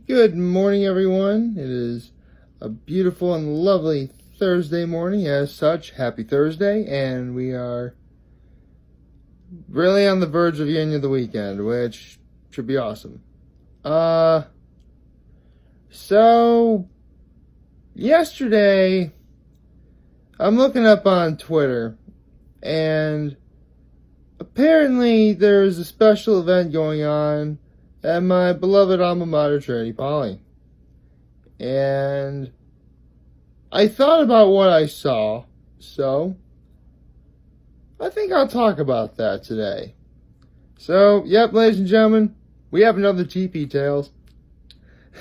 Good morning, everyone. It is a beautiful and lovely Thursday morning. As such, happy Thursday, and we are really on the verge of getting to the weekend, which should be awesome. So yesterday, I'm looking up on Twitter, and apparently there's a special event going on at my beloved alma mater, Trinity Poly. And I thought about what I saw, so I think I'll talk about that today. So, yep, ladies and gentlemen, we have another TP Tales.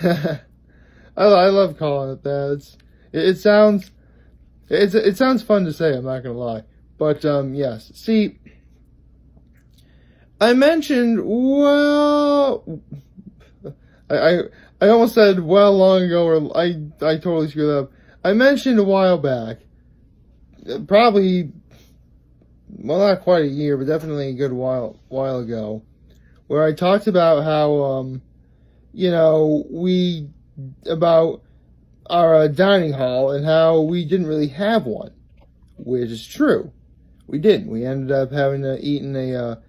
I love calling it that. It sounds fun to say, I'm not gonna lie. But yes. See, I mentioned, well, I almost said long ago, or I totally screwed up. I mentioned a while back, probably, well, not quite a year, but definitely a good while ago, where I talked about how, about our dining hall and how we didn't really have one, which is true. We didn't. We ended up having to eat in a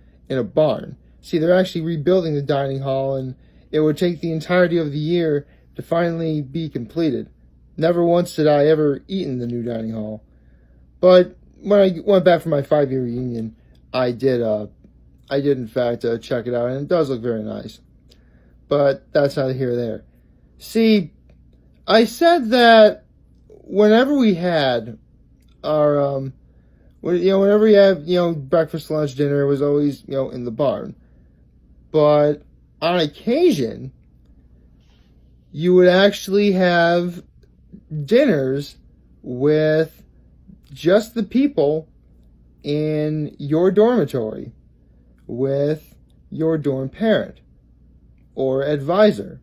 barn. See, they're actually rebuilding the dining hall, and it would take the entirety of the year to finally be completed. Never once did I ever eat in the new dining hall. But when I went back for my 5-year reunion, I did in fact check it out, and it does look very nice. But that's neither here nor there. See, I said that whenever we had our whenever we have, breakfast, lunch, dinner, it was always, in the barn. But on occasion, you would actually have dinners with just the people in your dormitory with your dorm parent or advisor.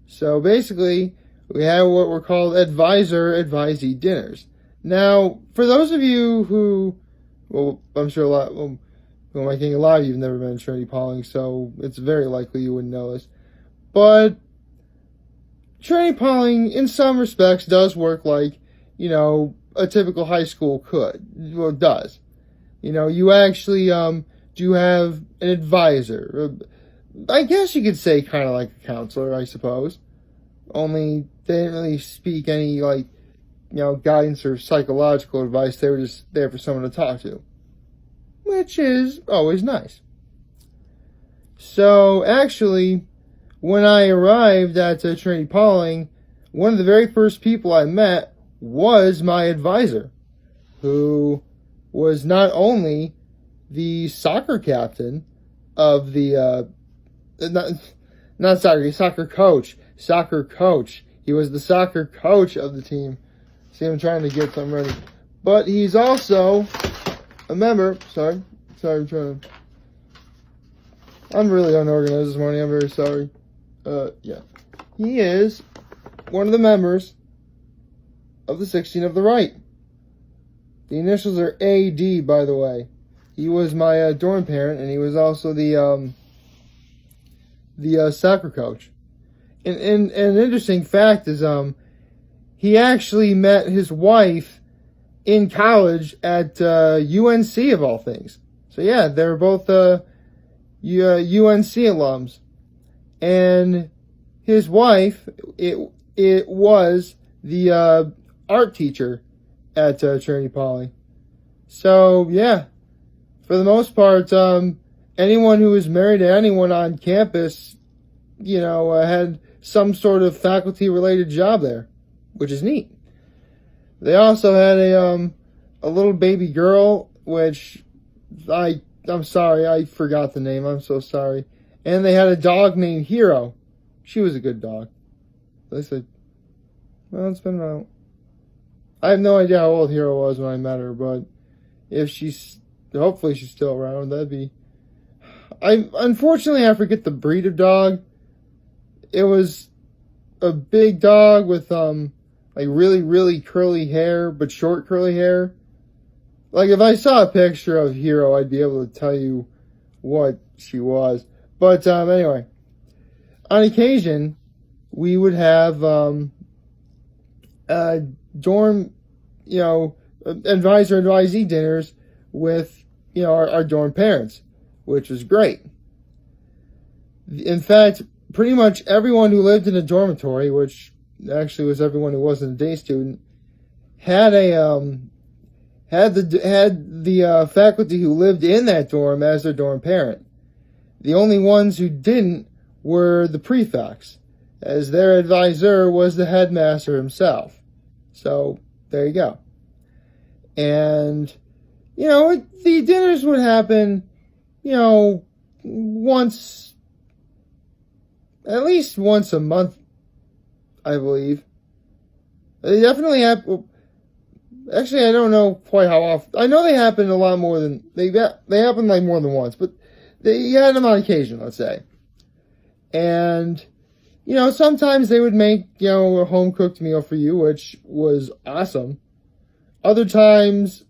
So basically, we have what were called AdvisorAdvisee Dinners. Now, for those of you who, well, I'm sure I think a lot of you have never been to Trinity Poly, so it's very likely you wouldn't know this. But Trinity Poly, in some respects, does work like, a typical high school could. Well, it does. You actually do have an advisor. I guess you could say kind of like a counselor, I suppose. Only they didn't really speak any, guidance or psychological advice. They were just there for someone to talk to, which is always nice. So, actually, when I arrived at Trinity Poly, one of the very first people I met was my advisor, who was not only the soccer captain of the, soccer coach. He was the soccer coach of the team. See, I'm trying to get something ready. But he's also a member. Sorry, I'm really unorganized this morning. I'm very sorry. Yeah. He is one of the members of the 16 of the right. The initials are AD, by the way. He was my dorm parent, and he was also the soccer coach. And an interesting fact is, he actually met his wife in college at UNC of all things. So yeah, they're both UNC alums. And his wife, it was the art teacher at Trinity Poly. So yeah, for the most part, anyone who was married to anyone on campus, had some sort of faculty-related job there, which is neat. They also had a little baby girl, which I'm sorry, I forgot the name. I'm so sorry. And they had a dog named Hero. She was a good dog. They said, well, it's been about, I have no idea how old Hero was when I met her, but hopefully she's still around. That'd be, unfortunately, I forget the breed of dog. It was a big dog with, really, really curly hair, but short curly hair. Like, if I saw a picture of Hero, I'd be able to tell you what she was. But, anyway, on occasion, we would have dorm, advisor-advisee dinners with, our dorm parents, which was great. In fact, pretty much everyone who lived in a dormitory, which actually was everyone who wasn't a day student, had the faculty who lived in that dorm as their dorm parent. The only ones who didn't were the prefects, as their advisor was the headmaster himself. So, there you go. And, the dinners would happen, at least once a month, I believe. They definitely happen. Actually, I don't know quite how often. I know they happen a lot more than, they happen like more than once, but they had them on occasion, let's say. And, sometimes they would make, a home-cooked meal for you, which was awesome. Other times,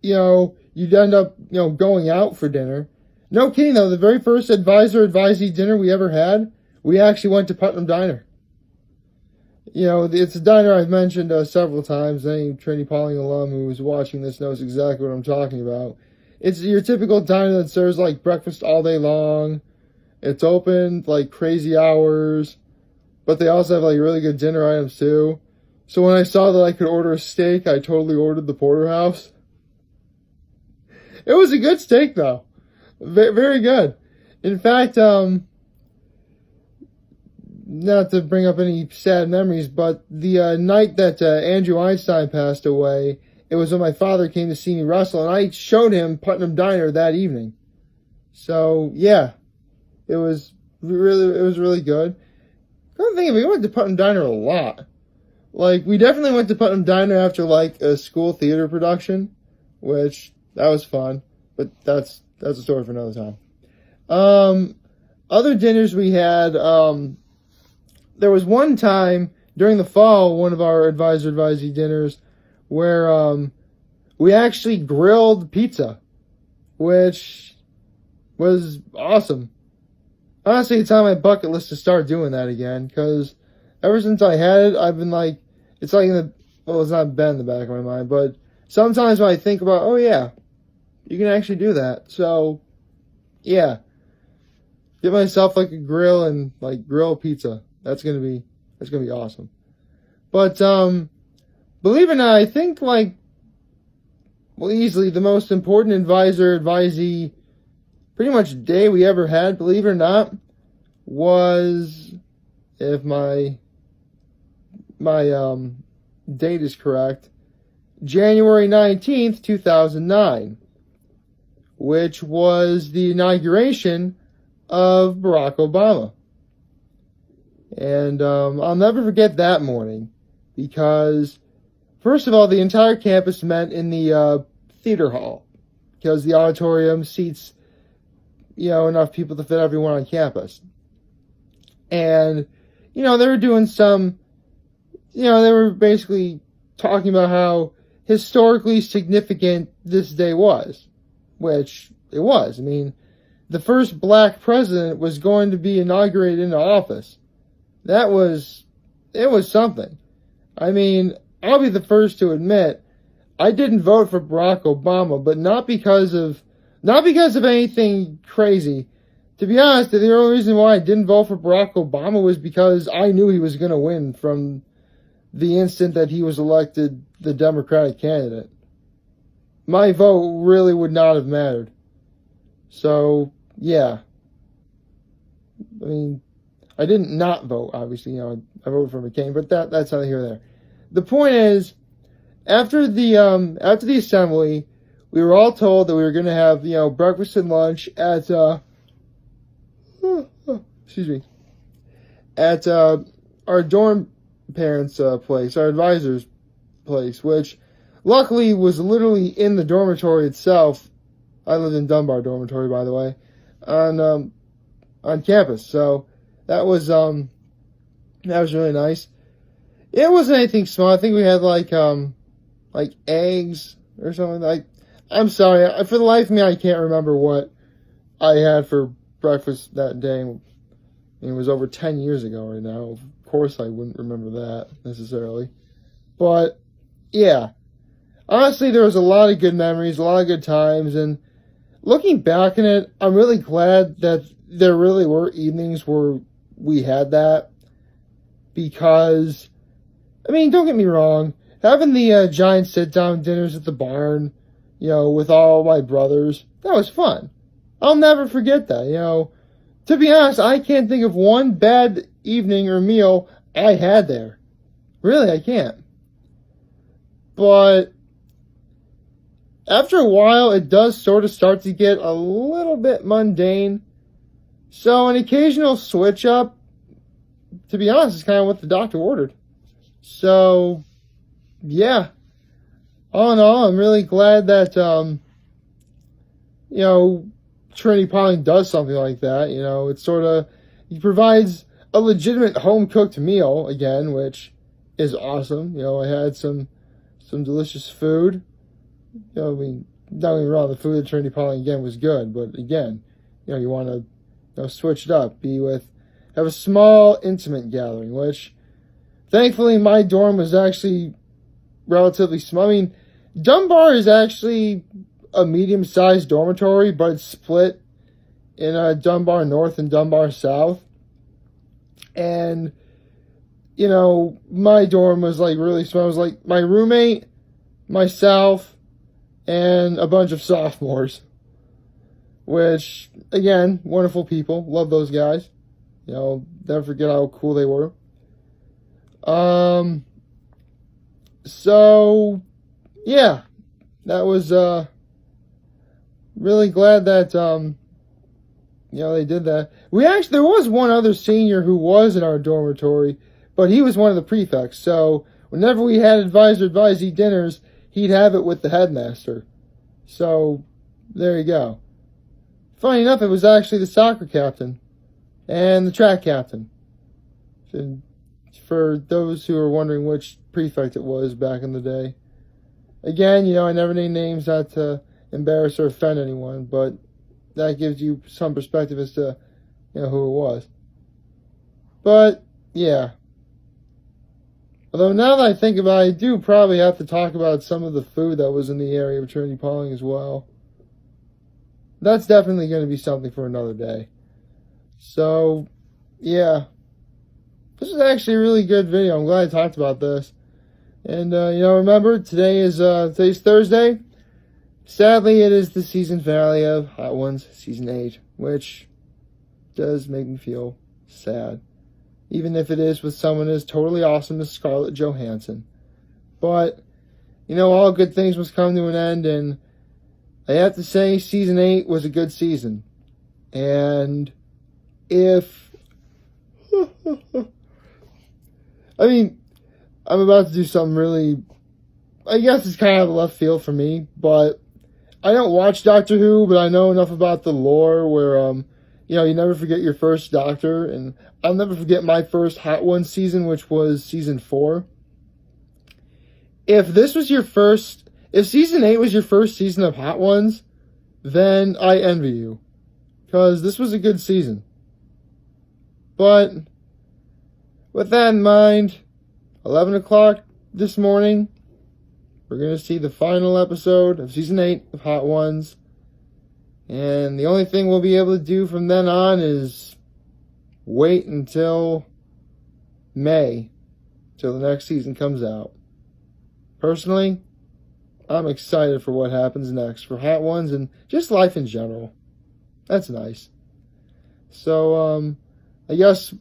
you'd end up, going out for dinner. No kidding, though, the very first AdvisorAdvisee dinner we ever had, we actually went to Putnam Diner. It's a diner I've mentioned several times. Any Trinity Pauling alum who's watching this knows exactly what I'm talking about. It's your typical diner that serves, breakfast all day long. It's open, crazy hours. But they also have, really good dinner items, too. So when I saw that I could order a steak, I totally ordered the porterhouse. It was a good steak, though. Very good. In fact, not to bring up any sad memories, but the night that Andrew Einstein passed away, it was when my father came to see me wrestle, and I showed him Putnam Diner that evening. So, yeah. It was really good. I'm thinking we went to Putnam Diner a lot. We definitely went to Putnam Diner after, a school theater production, which, that was fun. But that's a story for another time. Other dinners we had, there was one time during the fall, one of our AdvisorAdvisee dinners, where, we actually grilled pizza, which was awesome. Honestly, it's on my bucket list to start doing that again, because ever since I had it, I've been it's it's not been in the back of my mind, but sometimes when I think about, oh yeah, you can actually do that. So, yeah. Get myself a grill and grill pizza. That's gonna be awesome. But, believe it or not, I think easily the most important advisor-advisee pretty much day we ever had, believe it or not, was, if my date is correct, January 19th, 2009, which was the inauguration of Barack Obama. And I'll never forget that morning, because, first of all, the entire campus met in the theater hall, because the auditorium seats enough people to fit everyone on campus. And, they were doing some, they were basically talking about how historically significant this day was, which it was. I mean, the first black president was going to be inaugurated into office. It was something. I mean, I'll be the first to admit, I didn't vote for Barack Obama, but not because of anything crazy. To be honest, the only reason why I didn't vote for Barack Obama was because I knew he was going to win from the instant that he was elected the Democratic candidate. My vote really would not have mattered. So, yeah. I mean, I didn't not vote, obviously. I voted for McCain, but that's neither here nor there. The point is, after the assembly, we were all told that we were going to have, breakfast and lunch at, at our dorm parents' place, our advisor's place, which luckily was literally in the dormitory itself. I lived in Dunbar dormitory, by the way, on campus. So that was really nice. It wasn't anything small. I think we had like eggs or something. I'm sorry, for the life of me, I can't remember what I had for breakfast that day. It was over 10 years ago right now. course I wouldn't remember that necessarily. But, yeah. Honestly, there was a lot of good memories, a lot of good times, and looking back on it, I'm really glad that there really were evenings where we had that. Because, I mean, don't get me wrong, having the giant sit-down dinners at the barn, with all my brothers, that was fun. I'll never forget that, To be honest, I can't think of one bad evening or meal I had there. Really, I can't. But after a while, it does sort of start to get a little bit mundane. So an occasional switch up, to be honest, is kind of what the doctor ordered. So, yeah. All in all, I'm really glad that, Trinity Piling does something like that. It sort of, he provides a legitimate home-cooked meal, again, which is awesome. I had some delicious food. Don't get me wrong, the food at Trinity Piling, again, was good. But, again, you want to switch it up. Have a small, intimate gathering, which, thankfully, my dorm was actually relatively small. I mean, Dunbar is actually a medium-sized dormitory, but it's split in Dunbar North and Dunbar South. And, my dorm was, really small. It was, my roommate, myself, and a bunch of sophomores. Which, again, wonderful people. Love those guys. Never forget how cool they were. So, yeah. That was, really glad that, they did that. There was one other senior who was in our dormitory, but he was one of the prefects. So, whenever we had AdvisorAdvisee Dinners, he'd have it with the headmaster. So, there you go. Funny enough, it was actually the soccer captain and the track captain. For those who are wondering which prefect it was back in the day. Again, I never name names not to embarrass or offend anyone, but that gives you some perspective as to, who it was. But, yeah. Although now that I think about it, I do probably have to talk about some of the food that was in the area of Trinity Piling as well. That's definitely going to be something for another day. So, yeah. This is actually a really good video. I'm glad I talked about this. And, remember, today's Thursday. Sadly, it is the season finale of Hot Ones Season 8, which does make me feel sad. Even if it is with someone as totally awesome as Scarlett Johansson. But, all good things must come to an end, and I have to say, Season 8 was a good season. And if... I'm about to do something really... I guess it's kind of left field for me, but I don't watch Doctor Who, but I know enough about the lore where, you never forget your first Doctor, and I'll never forget my first Hot Ones season, which was Season 4. If Season 8 was your first season of Hot Ones, then I envy you. Because this was a good season. But, with that in mind, 11 o'clock this morning, we're going to see the final episode of Season 8 of Hot Ones. And the only thing we'll be able to do from then on is wait until May, till the next season comes out. Personally, I'm excited for what happens next for Hot Ones and just life in general. That's nice. So, I guess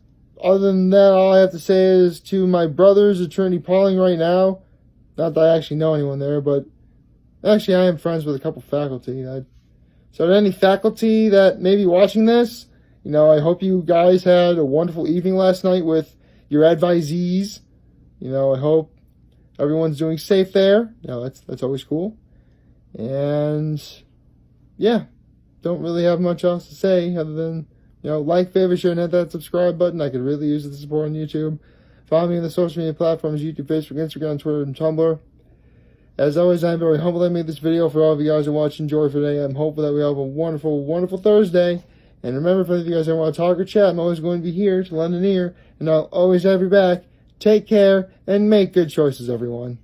other than that, all I have to say is to my brothers at Trinity Piling right now, not that I actually know anyone there, but actually I am friends with a couple faculty. So to any faculty that may be watching this, I hope you guys had a wonderful evening last night with your advisees. I hope everyone's doing safe there. That's always cool. And, yeah, don't really have much else to say other than, like, favorite, share, and hit that subscribe button. I could really use the support on YouTube. Follow me on the social media platforms, YouTube, Facebook, Instagram, Twitter, and Tumblr. As always, I'm very humbled I made this video for all of you guys who watch and enjoy for today. I'm hopeful that we have a wonderful, wonderful Thursday. And remember, if you guys ever want to talk or chat, I'm always going to be here to lend an ear, and I'll always have your back. Take care, and make good choices, everyone.